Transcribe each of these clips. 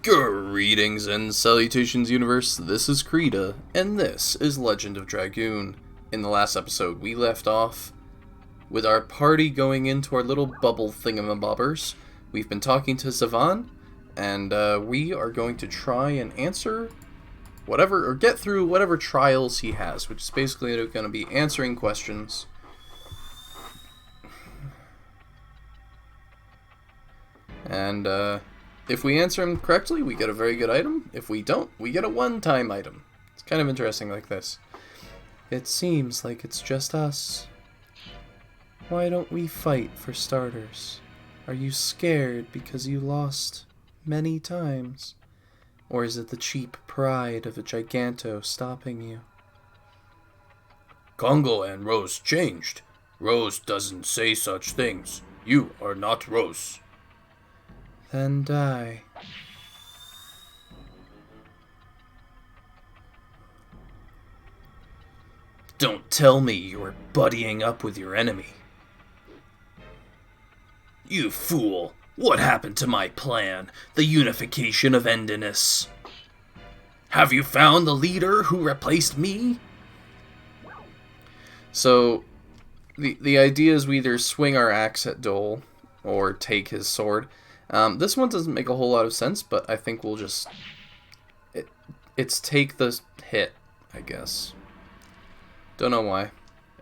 Greetings and salutations, universe. This is Creeta, and this is Legend of Dragoon. In the last episode, we left off with our party going into our little bubble thingamabobbers. We've been talking to Savan, and we are going to try and answer whatever, or get through whatever trials he has, which is basically going to be answering questions. And, if we answer them correctly, we get a very good item. If we don't, we get a one-time item. It's kind of interesting like this. It seems like it's just us. Why don't we fight for starters? Are you scared because you lost many times? Or is it the cheap pride of a Giganto stopping you? Congo and Rose changed. Rose doesn't say such things. You are not Rose. Then die. Don't tell me you are buddying up with your enemy. You fool! What happened to my plan? The unification of Endinus. Have you found the leader who replaced me? So, the idea is we either swing our axe at Dole or take his sword. This one doesn't make a whole lot of sense, but I think we'll just... It's take the hit, I guess. Don't know why.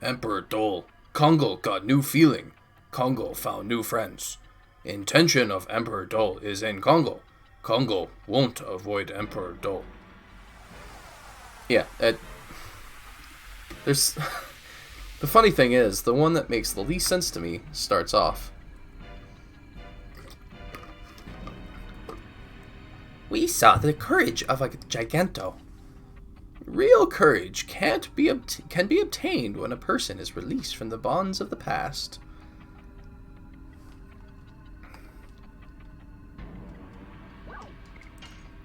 Emperor Dole. Congo got new feeling. Congo found new friends. Intention of Emperor Dole is in Congo. Congo won't avoid Emperor Dole. Yeah, there's... The funny thing is, the one that makes the least sense to me starts off. We saw the courage of a Giganto. Real courage can be obtained when a person is released from the bonds of the past.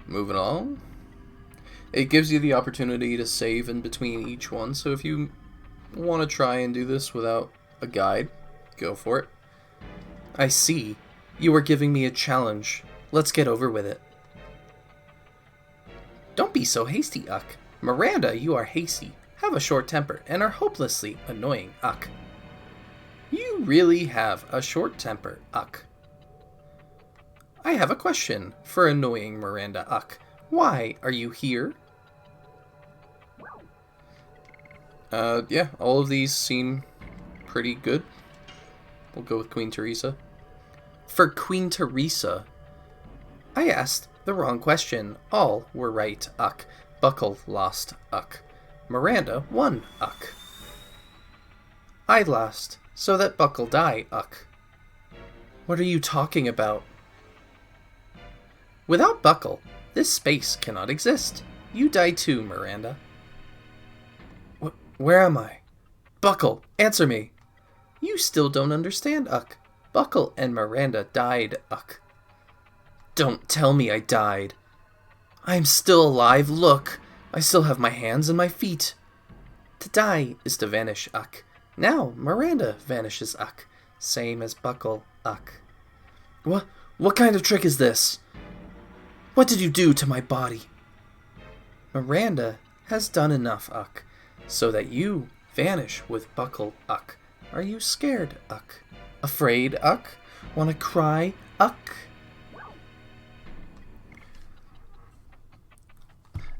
Moving along. It gives you the opportunity to save in between each one, so if you want to try and do this without a guide, go for it. I see. You are giving me a challenge. Let's get over with it. Don't be so hasty, Uck. Miranda, you are hasty, have a short temper, and are hopelessly annoying, Uck. You really have a short temper, Uck. I have a question for annoying Miranda Uck. Why are you here? Yeah, all of these seem pretty good. We'll go with Queen Teresa. For Queen Teresa, I asked the wrong question. All were right, Uck. Buckle lost, Uck. Miranda won, Uck. I lost, so that Buckle die, Uck. What are you talking about? Without Buckle, this space cannot exist. You die too, Miranda. Where am I? Buckle, answer me. You still don't understand, Uck. Buckle and Miranda died, Uck. Don't tell me I died. I'm still alive, look. I still have my hands and my feet. To die is to vanish, Uck. Now Miranda vanishes, Uck. Same as Buckle, Uck. What kind of trick is this? What did you do to my body? Miranda has done enough, Uck, so that you vanish with Buckle, Uck. Are you scared, Uck? Afraid, Uck? Wanna cry, Uck?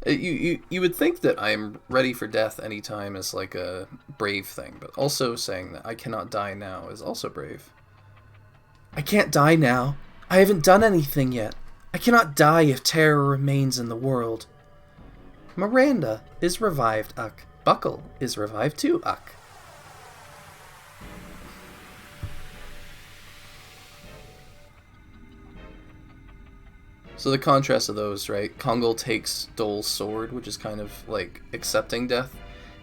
You would think that I'm ready for death anytime is like a brave thing, but also saying that I cannot die now is also brave. I can't die now. I haven't done anything yet. I cannot die if terror remains in the world. Miranda is revived, Uck. Buckle is revived too, Uck. So the contrast of those, right? Congo takes Dole's sword, which is kind of like accepting death,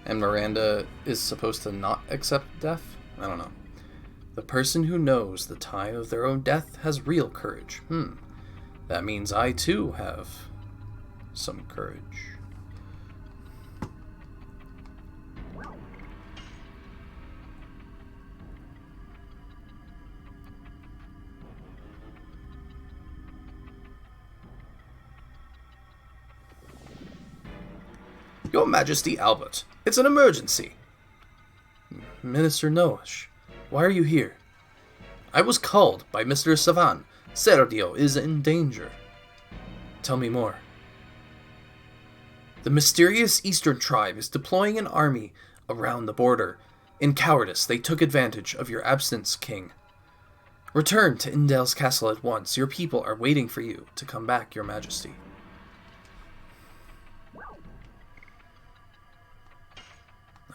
and Miranda is supposed to not accept death? I don't know. The person who knows the time of their own death has real courage. That means I too have some courage. Your Majesty Albert, it's an emergency. Minister Noash, why are you here? I was called by Mr. Savan. Sergio is in danger. Tell me more. The mysterious Eastern tribe is deploying an army around the border. In cowardice, they took advantage of your absence, King. Return to Indale's castle at once. Your people are waiting for you to come back, Your Majesty.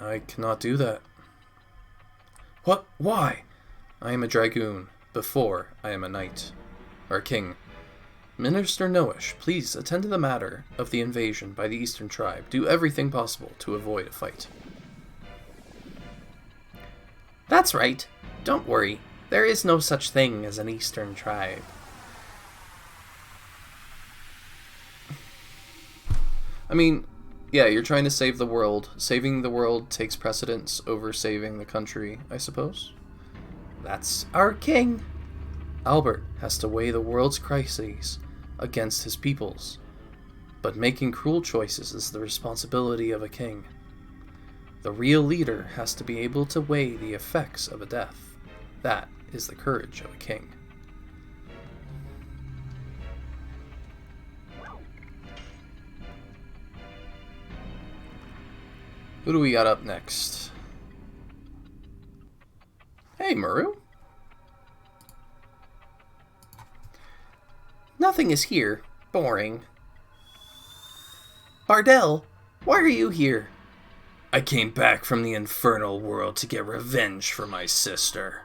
I cannot do that. What? Why? I am a Dragoon, before I am a knight. Or king. Minister Noash, please attend to the matter of the invasion by the Eastern tribe. Do everything possible to avoid a fight. That's right. Don't worry. There is no such thing as an Eastern tribe. I mean, yeah, you're trying to save the world. Saving the world takes precedence over saving the country, I suppose. That's our king. Albert has to weigh the world's crises against his people's. But making cruel choices is the responsibility of a king. The real leader has to be able to weigh the effects of a death. That is the courage of a king. Who do we got up next? Hey, Maru. Nothing is here. Boring. Bardell, why are you here? I came back from the infernal world to get revenge for my sister.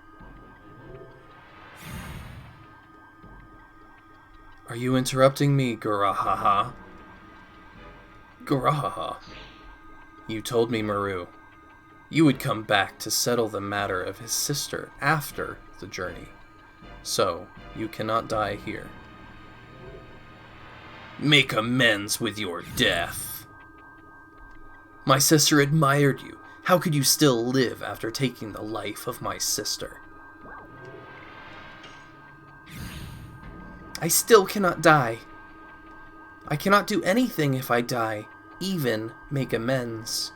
Are you interrupting me, Gurahaha? Gurahaha. You told me, Maru, you would come back to settle the matter of his sister after the journey. So, you cannot die here. Make amends with your death. My sister admired you. How could you still live after taking the life of my sister? I still cannot die. I cannot do anything if I die, even make amends.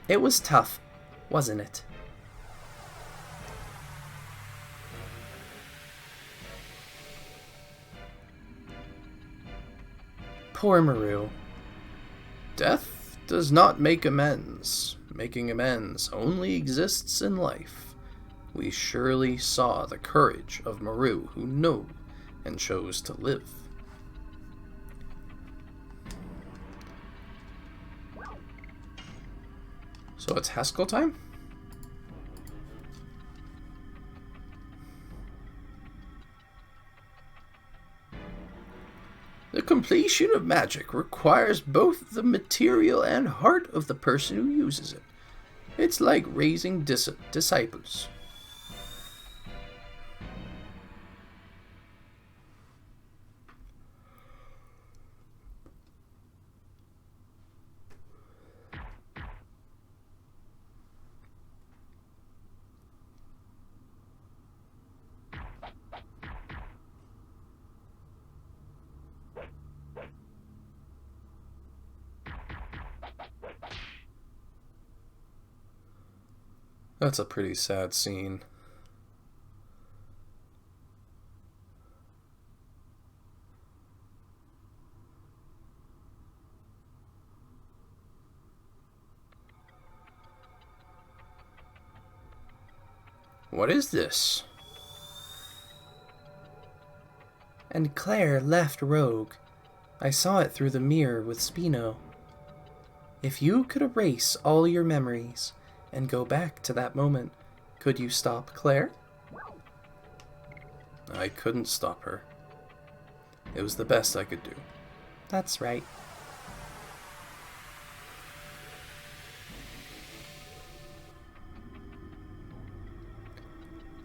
It was tough, wasn't it? Poor Maru. Death does not make amends. Making amends only exists in life. We surely saw the courage of Maru, who knew and chose to live. So it's Haskell time? The completion of magic requires both the material and heart of the person who uses it. It's like raising disciples. That's a pretty sad scene. What is this? And Claire left Rogue. I saw it through the mirror with Spino. If you could erase all your memories and go back to that moment, could you stop Claire? I couldn't stop her. It was the best I could do. That's right.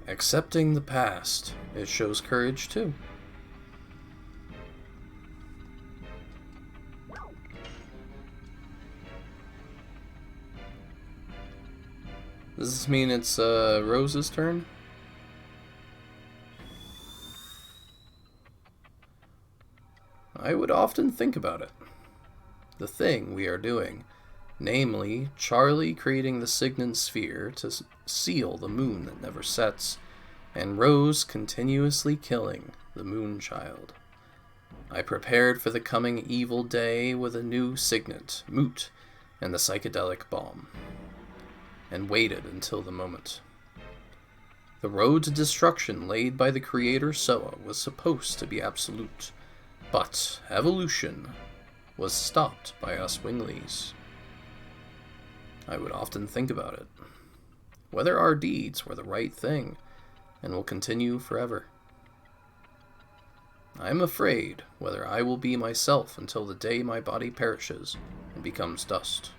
Accepting the past, it shows courage too. Does this mean it's Rose's turn? I would often think about it. The thing we are doing, namely Charlie creating the Signet sphere to seal the moon that never sets, and Rose continuously killing the Moonchild. I prepared for the coming evil day with a new signet, Moot, and the psychedelic bomb, and waited until the moment. The road to destruction laid by the creator Soa was supposed to be absolute, but evolution was stopped by us Winglies. I would often think about it, whether our deeds were the right thing and will continue forever. I am afraid whether I will be myself until the day my body perishes and becomes dust.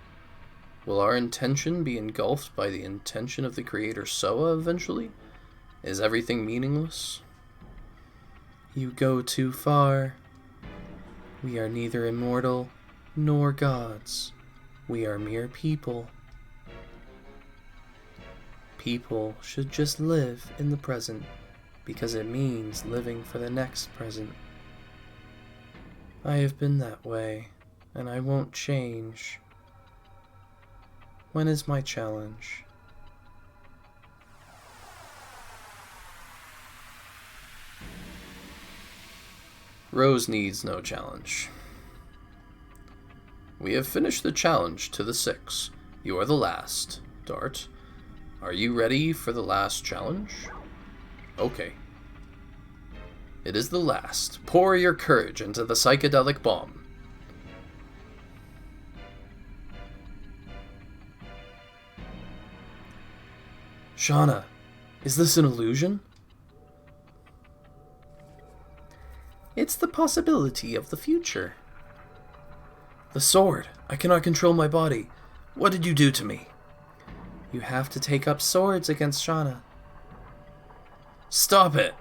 Will our intention be engulfed by the intention of the creator Soa eventually? Is everything meaningless? You go too far. We are neither immortal nor gods. We are mere people. People should just live in the present, because it means living for the next present. I have been that way, and I won't change. When is my challenge? Rose needs no challenge. We have finished the challenge to the 6. You are the last. Dart, are you ready for the last challenge? Okay. It is the last. Pour your courage into the psychedelic bomb. Shauna, is this an illusion? It's the possibility of the future. The sword. I cannot control my body. What did you do to me? You have to take up swords against Shauna. Stop it!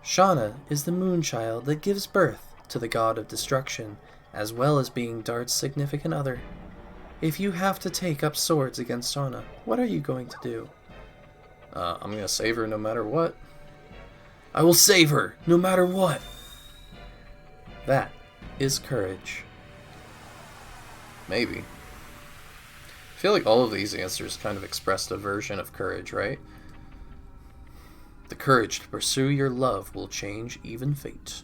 Shauna is the Moonchild that gives birth to the god of destruction, as well as being Dart's significant other. If you have to take up swords against Shauna, what are you going to do? I'm gonna save her no matter what. I will save her, no matter what! That is courage. Maybe. I feel like all of these answers kind of expressed a version of courage, right? The courage to pursue your love will change even fate.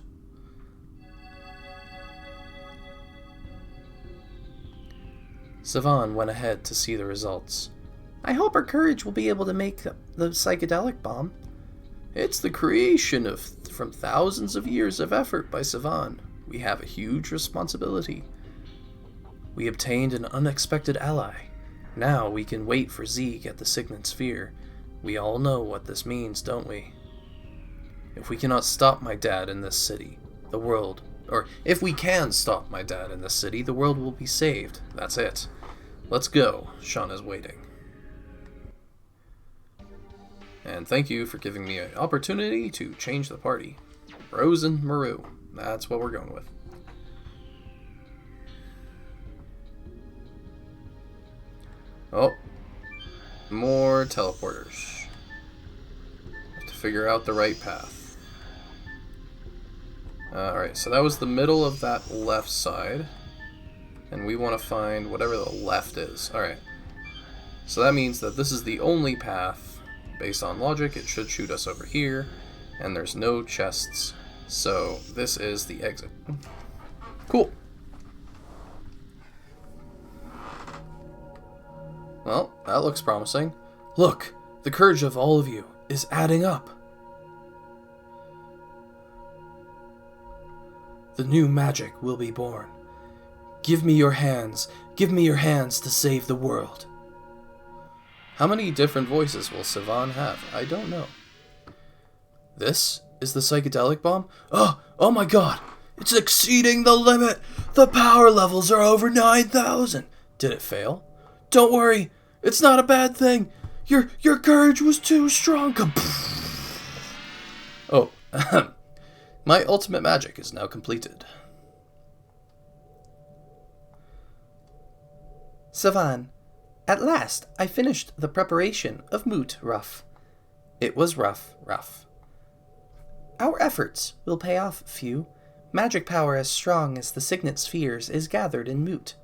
Savan went ahead to see the results. I hope our courage will be able to make the psychedelic bomb. It's the creation from thousands of years of effort by Savan. We have a huge responsibility. We obtained an unexpected ally. Now we can wait for Zeeg at the Signet Sphere. We all know what this means, don't we? If we cannot stop my dad in this city, the world... Or, if we can stop my dad in this city, the world will be saved. That's it. Let's go. Shauna's waiting. And thank you for giving me an opportunity to change the party. Rose and Maru. That's what we're going with. Oh. More teleporters. Have to figure out the right path. Alright, so that was the middle of that left side. And we want to find whatever the left is. Alright. So that means that this is the only path. Based on logic, it should shoot us over here. And there's no chests. So this is the exit. Cool. Well, that looks promising. Look, the courage of all of you is adding up. The new magic will be born. Give me your hands. Give me your hands to save the world. How many different voices will Savan have? I don't know. This is the psychedelic bomb? Oh my god! It's exceeding the limit! The power levels are over 9,000! Did it fail? Don't worry, it's not a bad thing. Your courage was too strong. Oh, my ultimate magic is now completed. Savan, at last I finished the preparation of Moot Rough. It was rough. Our efforts will pay off, few. Magic power as strong as the signet spheres is gathered in Moot.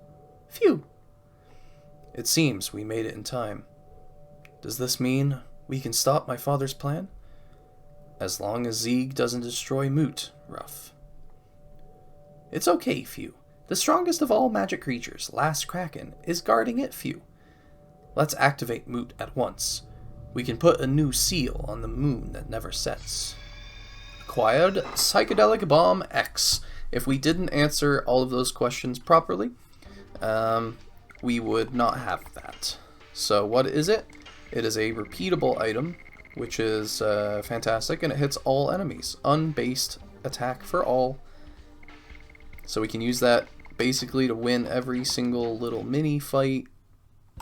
Phew! It seems we made it in time. Does this mean we can stop my father's plan? As long as Zeeg doesn't destroy Moot, Ruff. It's okay, Phew. The strongest of all magic creatures, Last Kraken, is guarding it, Phew. Let's activate Moot at once. We can put a new seal on the moon that never sets. Acquired Psychedelic Bomb X. If we didn't answer all of those questions properly, we would not have that. So what is it? It is a repeatable item, which is fantastic, and it hits all enemies. Unbased attack for all. So we can use that basically to win every single little mini fight,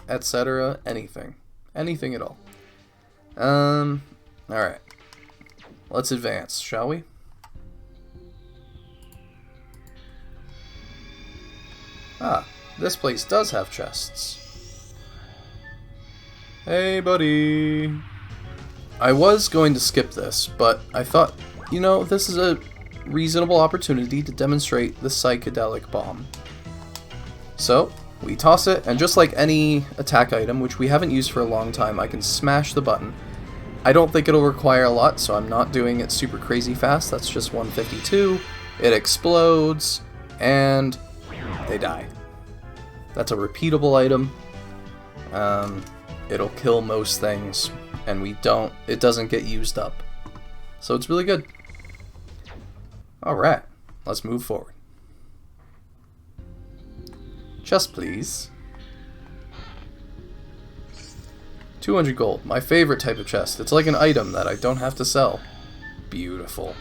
etc. Anything. Anything at all. Alright. Let's advance, shall we? Ah, this place does have chests. Hey, buddy. I was going to skip this, but I thought, you know, this is a reasonable opportunity to demonstrate the Psychedelic Bomb. So, we toss it, and just like any attack item, which we haven't used for a long time, I can smash the button. I don't think it'll require a lot, so I'm not doing it super crazy fast. That's just 152. It explodes, and they die. That's a repeatable item. It'll kill most things, and it doesn't get used up. So it's really good. Alright, let's move forward. Chest, please. 200 gold, my favorite type of chest. It's like an item that I don't have to sell. Beautiful.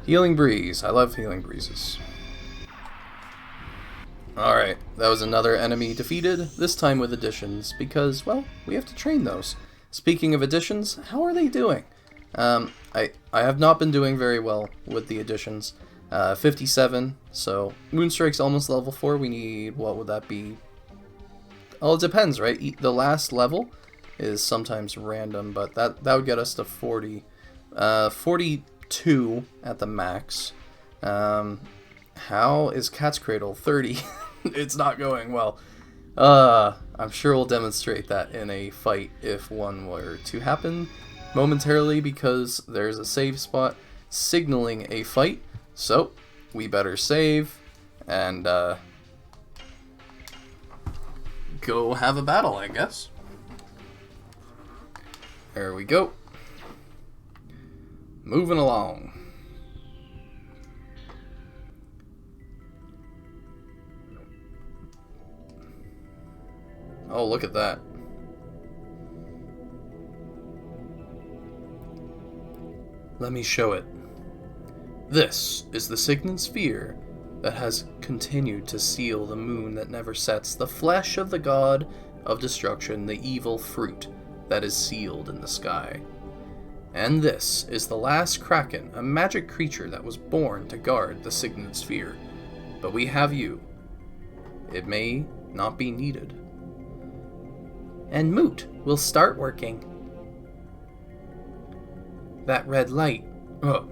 Healing breeze. I love healing breezes. Alright, that was another enemy defeated, this time with additions, because, well, we have to train those. Speaking of additions, how are they doing? I have not been doing very well with the additions. 57, so Moonstrike's almost level 4. We need, what would that be? Oh, it depends, right? The last level is sometimes random, but that would get us to 40. 42 at the max. How is Cat's Cradle? 30. It's not going well. I'm sure we'll demonstrate that in a fight if one were to happen momentarily, because there's a save spot signaling a fight. So, we better save and go have a battle, I guess. There we go. Moving along. Oh, look at that. Let me show it. This is the signet sphere that has continued to seal the moon that never sets, the flesh of the god of destruction, the evil fruit that is sealed in the sky. And this is the Last Kraken, a magic creature that was born to guard the signet sphere. But we have you. It may not be needed. And Moot will start working. That red light. Oh,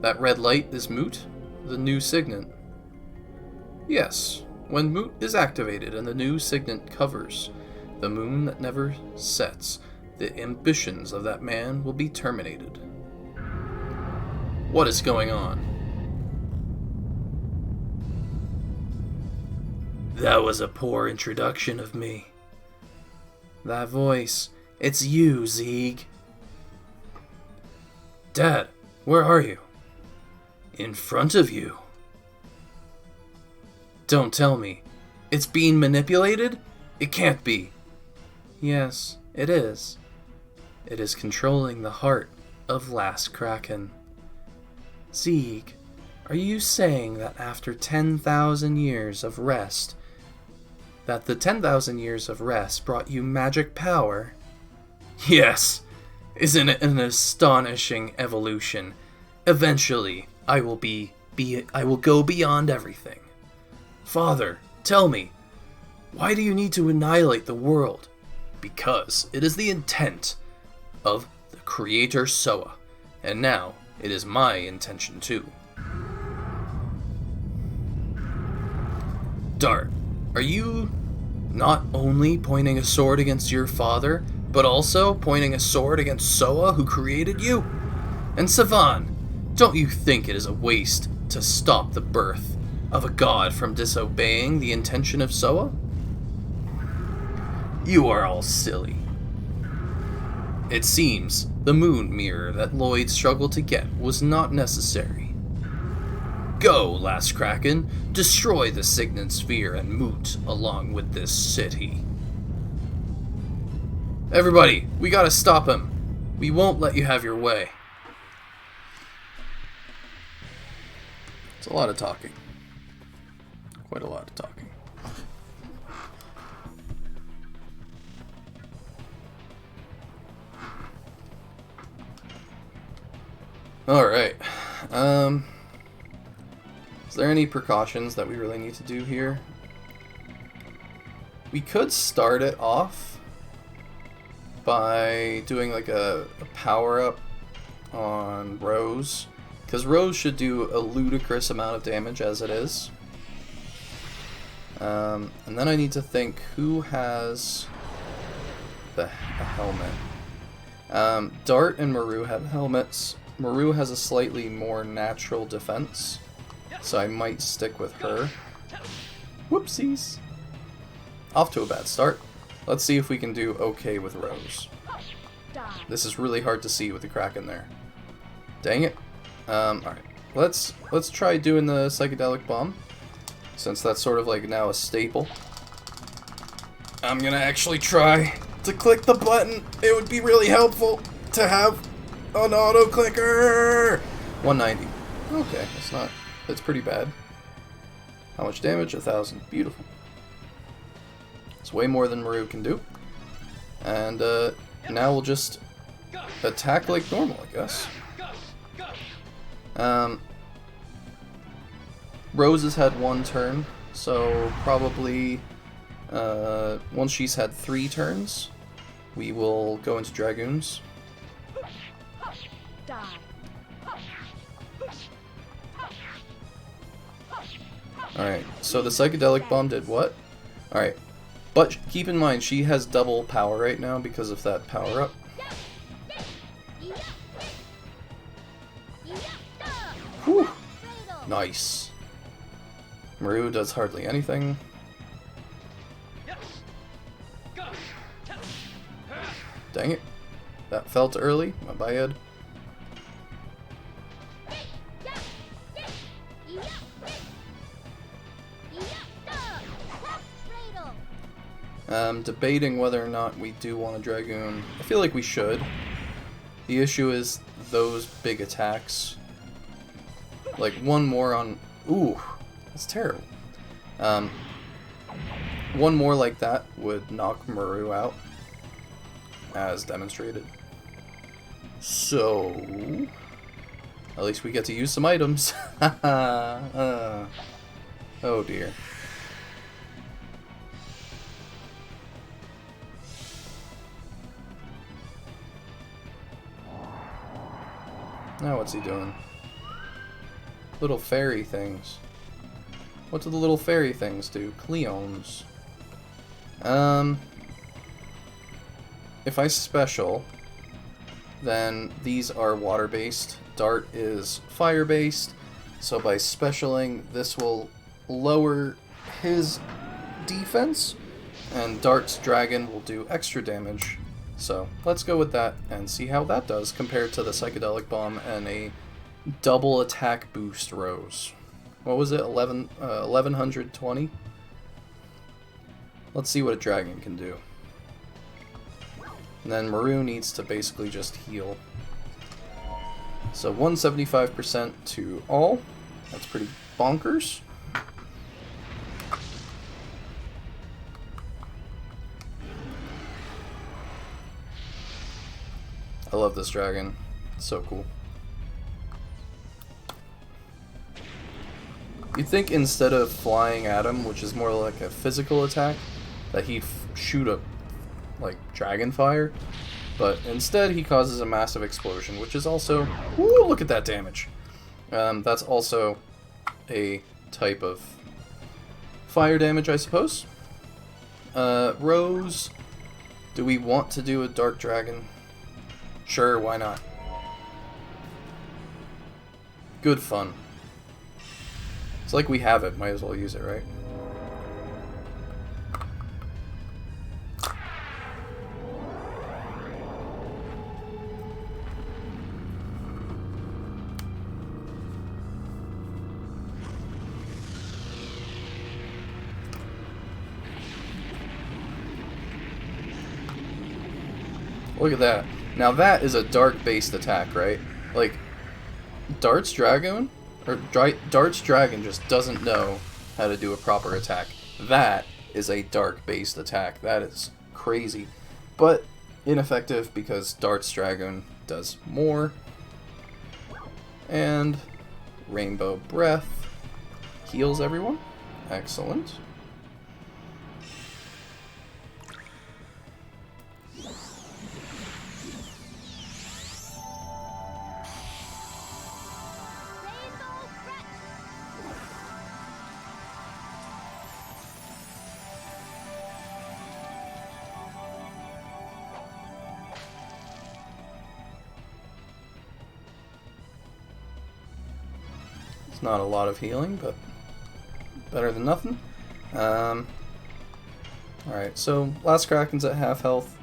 that red light is Moot, the new signet. Yes, when Moot is activated and the new signet covers the moon that never sets, the ambitions of that man will be terminated. What is going on? That was a poor introduction of me. That voice, it's you, Zeeg. Dad, where are you? In front of you. Don't tell me. It's being manipulated? It can't be. Yes, it is. It is controlling the heart of Last Kraken. Zeeg, are you saying that after 10,000 years of rest, that the 10,000 years of rest brought you magic power? Yes. Isn't it an astonishing evolution? Eventually, I will go beyond everything. Father, tell me, why do you need to annihilate the world? Because it is the intent of the Creator Soa, and now it is my intention too. Dart, are you not only pointing a sword against your father, but also pointing a sword against Soa, who created you? And Savan, don't you think it is a waste to stop the birth of a god from disobeying the intention of Soa? You are all silly. It seems the moon mirror that Lloyd struggled to get was not necessary. Go, Last Kraken, destroy the Signet Sphere and Moot along with this city. Everybody, we gotta stop him. We won't let you have your way. It's a lot of talking. Quite a lot of talking. Alright. Is there any precautions that we really need to do here? We could start it off by doing like a power-up on Rose, because Rose should do a ludicrous amount of damage as it is. And then I need to think who has the helmet. Dart and Maru have helmets. Maru has a slightly more natural defense, so I might stick with her. Whoopsies. Off to a bad start. Let's see if we can do okay with Rose. This is really hard to see with the Kraken there. Dang it. Alright. Let's try doing the Psychedelic Bomb, since that's sort of like now a staple. I'm gonna actually try to click the button. It would be really helpful to have an auto clicker. 190. Okay, that's pretty bad. How much damage? 1,000. Beautiful. It's way more than Maru can do. And now we'll just attack like normal, I guess. Rose has had 1 turn, so probably once she's had 3 turns, we will go into Dragoons. Alright, so the Psychedelic Bomb did what? Alright, but keep in mind she has double power right now because of that power-up. Whew! Nice. Maru does hardly anything. Dang it. That felt early. My bad. I'm debating whether or not we do want a Dragoon. I feel like we should. The issue is those big attacks. Like one more on... Ooh, that's terrible. One more like that would knock Maru out, as demonstrated. So... at least we get to use some items. Oh dear. Now what's he doing? Little fairy things. What do the little fairy things do? Cleons. If I special, then these are water-based. Dart is fire-based. So by specialing, this will lower his defense, and Dart's dragon will do extra damage. So let's go with that and see how that does compared to the Psychedelic Bomb and a double attack boost Rose. What was it? 1120? Let's see what a dragon can do. And then Maru needs to basically just heal. So 175% to all. That's pretty bonkers. I love this dragon. It's so cool. You'd think instead of flying at him, which is more like a physical attack, that he'd shoot a, like, dragon fire. But instead, he causes a massive explosion, which is also... Ooh, look at that damage! That's also a type of fire damage, I suppose. Rose, do we want to do a Dark Dragon? Sure, why not? Good fun. It's like we have it, might as well use it, right? Look at that. Now that is a dark-based attack, right? Like, Dart's Dragoon? Or Dart's Dragon just doesn't know how to do a proper attack. That is a dark-based attack. That is crazy. But ineffective because Dart's Dragoon does more. And Rainbow Breath heals everyone. Excellent. It's not a lot of healing, but better than nothing. Alright, so Last Kraken's at half health.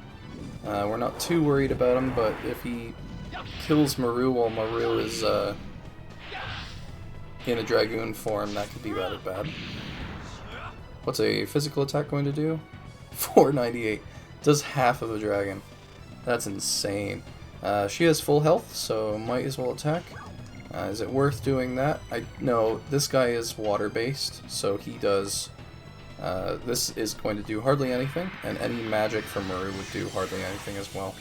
We're not too worried about him, but if he kills Maru while Maru is in a Dragoon form, that could be rather bad. What's a physical attack going to do? 498. Does half of a dragon. That's insane. She has full health, so might as well attack. Is it worth doing that? No, this guy is water-based, so he does... this is going to do hardly anything, and any magic from Maru would do hardly anything as well.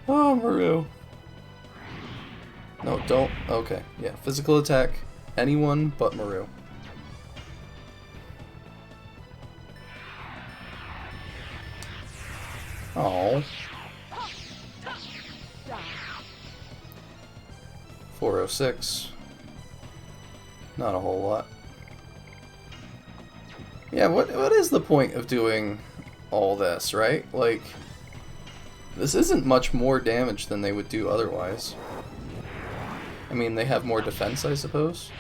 Oh, Maru. No, don't. Okay, yeah. Physical attack. Anyone but Maru. Oh. 406. Not a whole lot. Yeah, what is the point of doing all this, right? Like, this isn't much more damage than they would do otherwise. I mean, they have more defense, I suppose.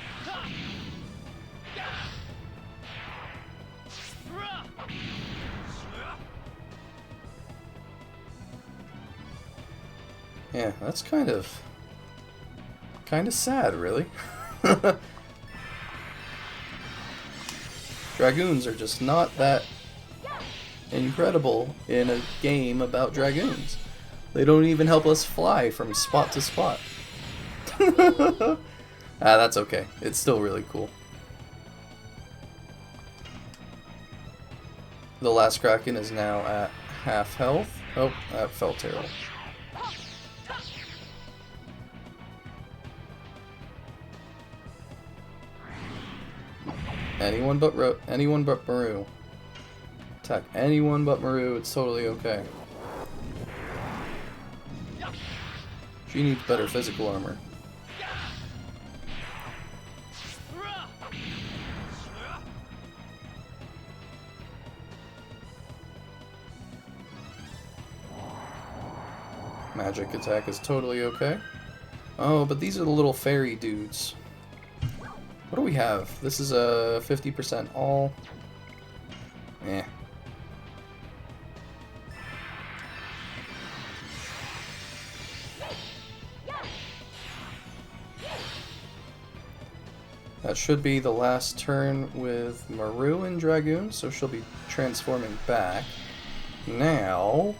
Yeah, that's kind of sad, really. Dragoons are just not that incredible in a game about dragoons. They don't even help us fly from spot to spot. That's okay. It's still really cool. The Last Kraken is now at half health. Oh, that felt terrible. Anyone but Maru. Attack anyone but Maru, it's totally okay. She needs better physical armor. Magic attack is totally okay. Oh, but these are the little fairy dudes. What do we have? This is a 50% all. Eh. That should be the last turn with Maru and Dragoon, so she'll be transforming back. Now,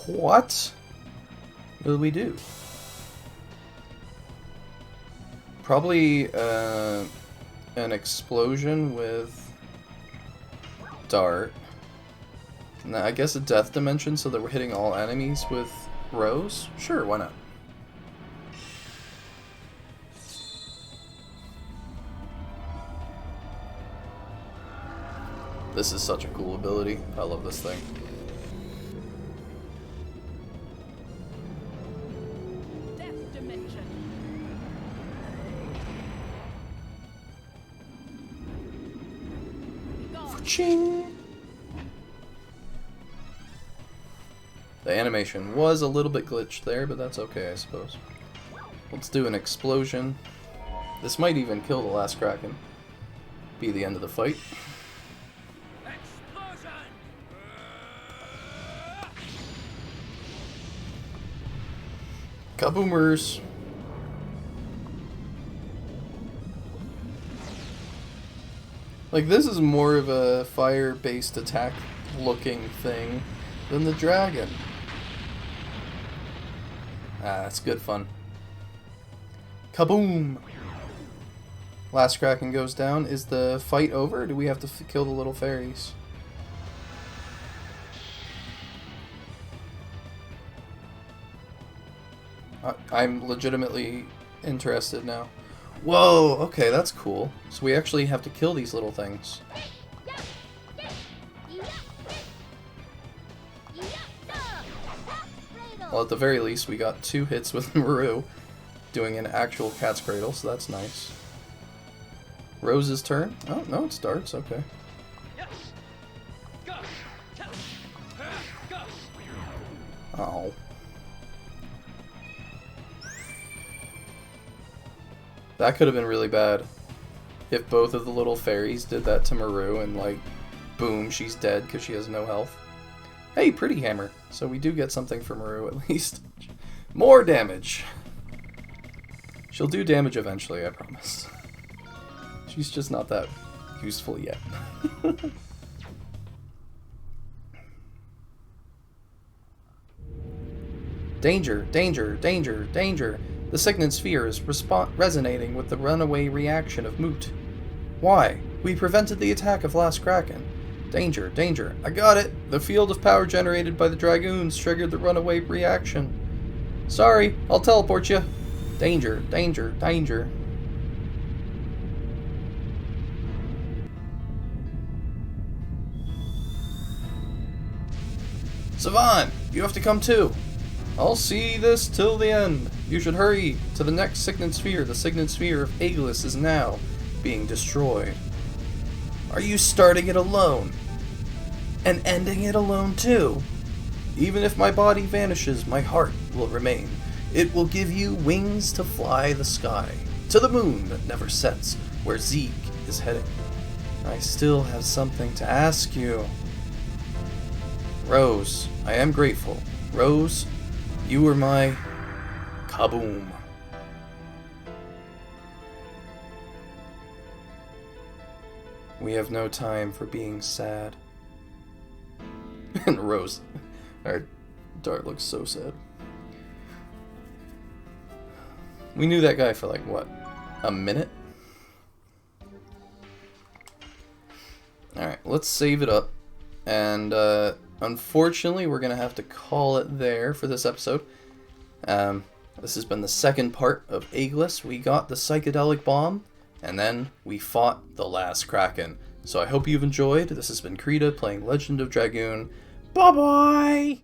what will we do? Probably an explosion with Dart. Now, I guess a death dimension so that we're hitting all enemies with Rose? Sure, why not? This is such a cool ability. I love this thing. Death dimension. Ching! The animation was a little bit glitched there, but that's okay, I suppose. Let's do an explosion. This might even kill the Last Kraken. Be the end of the fight. Explosion! Kaboomers! Like, this is more of a fire-based attack looking thing than the dragon. Ah, that's good fun. Kaboom! Last Kraken goes down. Is the fight over, or do we have to kill the little fairies? I'm legitimately interested now. Whoa, okay, that's cool. So we actually have to kill these little things. Well, at the very least, we got 2 hits with Maru doing an actual cat's cradle, so that's nice. Rose's turn. Oh, no, it starts. Okay. Oh. That could have been really bad if both of the little fairies did that to Maru and, like, boom, she's dead because she has no health. Hey, pretty hammer. So we do get something from Maru at least. More damage. She'll do damage eventually, I promise. She's just not that useful yet. Danger, danger, danger, danger. The Signet Sphere is resonating with the runaway reaction of Moot. Why? We prevented the attack of Last Kraken. Danger, danger. I got it! The field of power generated by the Dragoons triggered the runaway reaction. Sorry, I'll teleport you. Danger, danger, danger. Savan, you have to come too. I'll see this till the end. You should hurry to the next Signet Sphere. The Signet Sphere of Aegis is now being destroyed. Are you starting it alone? And ending it alone too? Even if my body vanishes, my heart will remain. It will give you wings to fly the sky, to the moon that never sets, where Zeke is heading. I still have something to ask you. Rose, I am grateful. Rose, you were my kaboom. We have no time for being sad. And Rose, our Dart looks so sad. We knew that guy for like, what, a minute? Alright, let's save it up. And, unfortunately, we're going to have to call it there for this episode. This has been the second part of Aegis. We got the Psychedelic Bomb, and then we fought the Last Kraken. So I hope you've enjoyed. This has been Creeta playing Legend of Dragoon. Bye-bye!